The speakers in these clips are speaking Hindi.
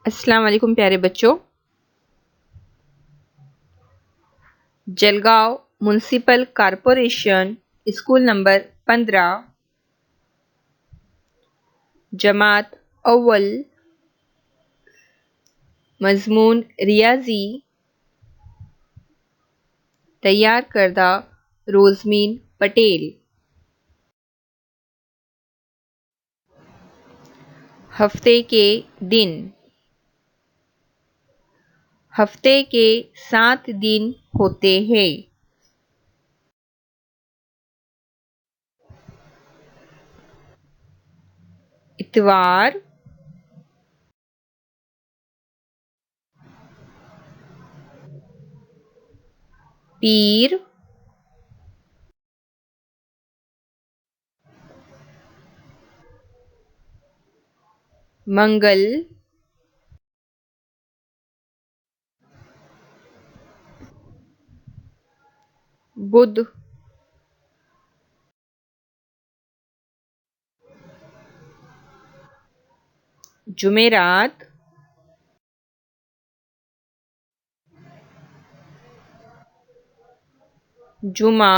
अस्सलाम वालेकुम प्यारे बच्चों। Jalgaon municipal corporation school number 15 जमात अव्वल मजमून रियाजी तैयार करदा रोजमीन पटेल। हफ्ते के दिन। हफ्ते के 7 दिन होते हैं। इतवार, पीर, मंगल, बुध, जुमेरात, जुमा,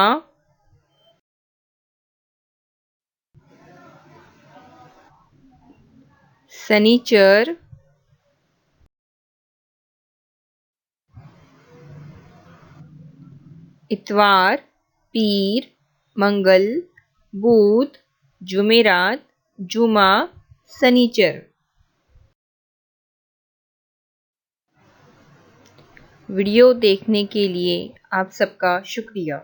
शनिचर, इतवार, पीर, मंगल, बुध, जुमेरात, जुमा, शनिचर। वीडियो देखने के लिए आप सबका शुक्रिया।